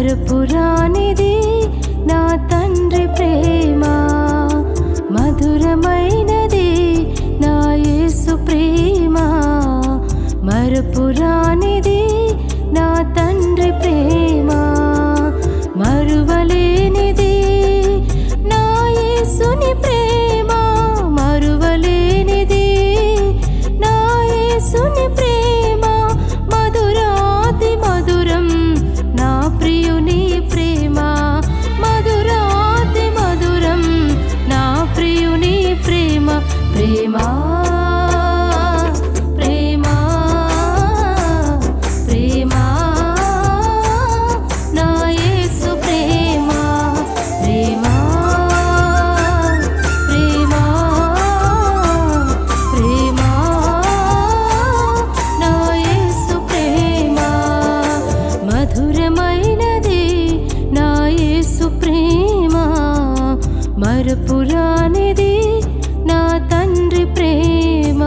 మరుపురానిది నా తండ్రి ప్రేమ, మధురమైనది నా యేసు ప్రేమ. మరుపురానిది నా తండ్రి ప్రేమ, మరువలేనిది నా యేసుని ప్రేమ. మరువలేనిది నా యేసుని ప్రేమ, మధురాతి మధురం నా ప్రియుని ప్రేమ. మధురాతి మధురం నా ప్రియుని ప్రేమ. ప్రేమ మరుపురానిది నా తండ్రి ప్రేమ.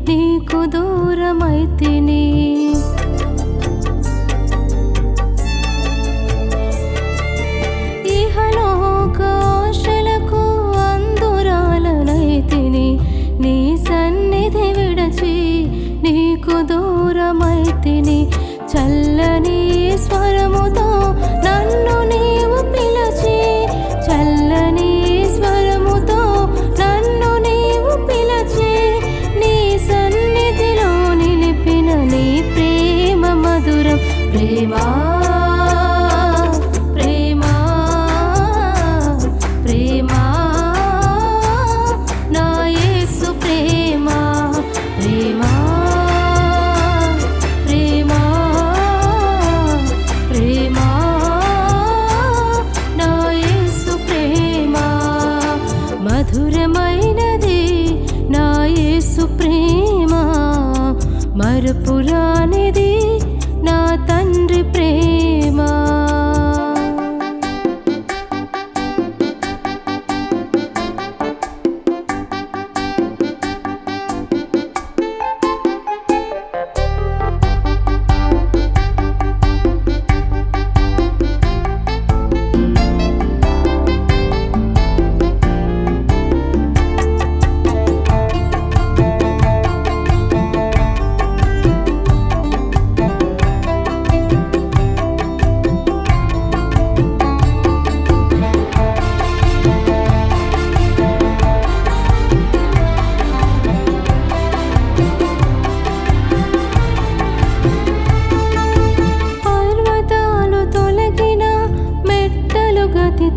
నీకు దూరమైతిని, ఇహలోకాశలకు అందురాలనైతిని. నీ సన్నిధి విడచి నీకు దూరమైతిని. చల్లని స్వరముతో నన్ను నీవు పిలచి, చల్లని స్వరముతో నన్ను నీవు పిలచి, నీ సన్నిధిలో నిలిపిన నీ ప్రేమ మధురం. ప్రేమ ప్రేమ ప్రేమ నా యేసు ప్రేమ. ప్రేమ ప్రేమ ప్రేమ నా యేసు ప్రేమ, మధురమైనది నా యేసు ప్రేమ. మరుపురానిది నా తండ్రి ప్రేమ.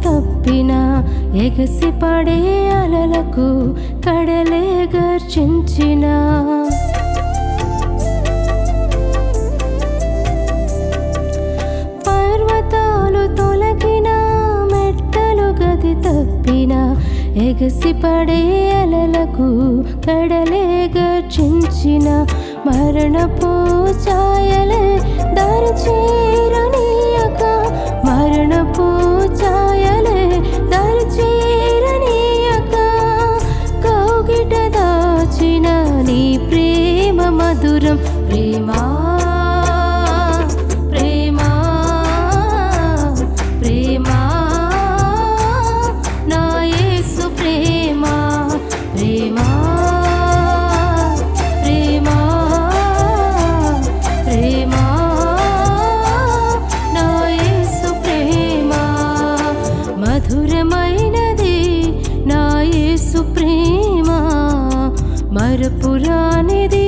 తప్పిన ఎగసి పడే అలలకు కడలే గర్జించిన, పర్వతాలు తొలగిన మెట్టలు గది తప్పిన ఎగసి పడే అలలకు కడలే గర్జించిన, మరణపు ఛాయలే దారి చేరనీయక, మరణపు ఛాయలే దారి చేరనీయక, కౌగిట దాచిన నీ ప్రేమ మధురం. ప్రేమ ప్రేమ ప్రేమ నా యేసు ప్రేమ. ప్రేమ ప్రేమ ప్రేమ నా యేసు ప్రేమ, మధురమైనది నా యేసు ప్రేమ. మరుపురానిది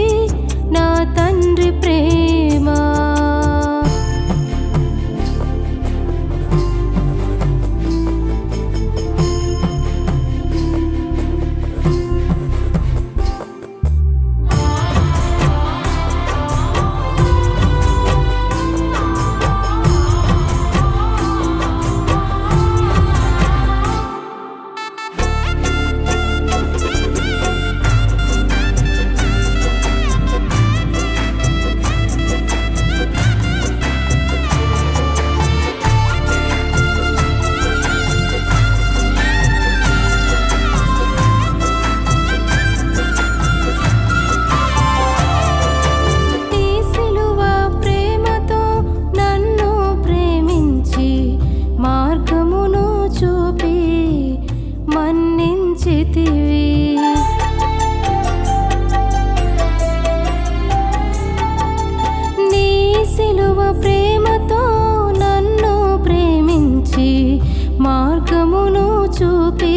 మార్గమును చూపి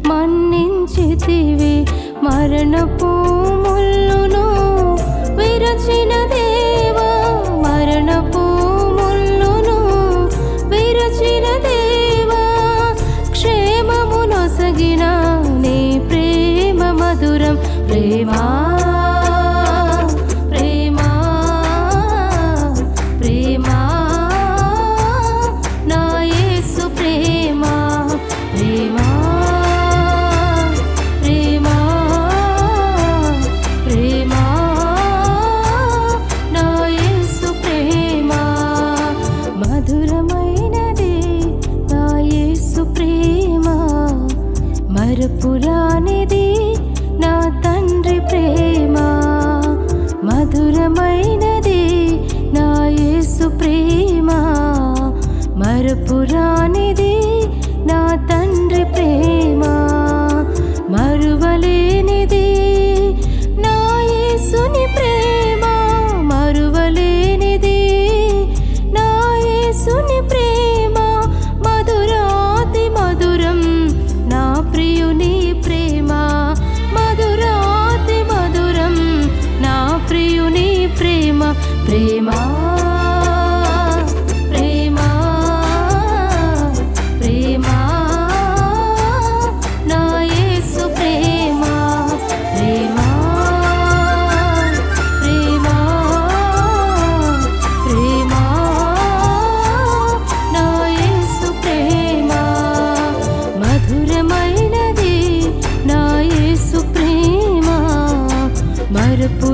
మన్నించితివి. మరణపు ముల్లును విరచిన దేవా, మరణపు ముల్లును విరచిన దేవా, క్షేమమునొసగిన నీ ప్రేమ మధురం. ప్రేమా ప్రేమా ప్రేమా నా యేసు ప్రేమా, ప్రేమా ప్రేమా ప్రేమా నా యేసు ప్రేమా. మధురమైనది నా యేసు ప్రేమా, మరపురానిది నా తండ్రి ప్రేమ. మధురమైనది నా యేసు ప్రేమ, మరపురానిది నా తండ్రి ప్రేమ. మరువలేనిది నా యేసుని ప్రేమ, మరువలేనిది నా యేసుని ప్రేమ. మధురాతి మధురం నా ప్రియుని ప్రేమ, మధురాతి మధురం నా ప్రియుని ప్రేమ. ప్రేమా ప్రేమా ప్రేమా నా యేసు ప్రేమా, ప్రేమా ప్రేమా ప్రేమా నా యేసు ప్రేమా. మధురమైనది నా యేసు ప్రేమ, మరపు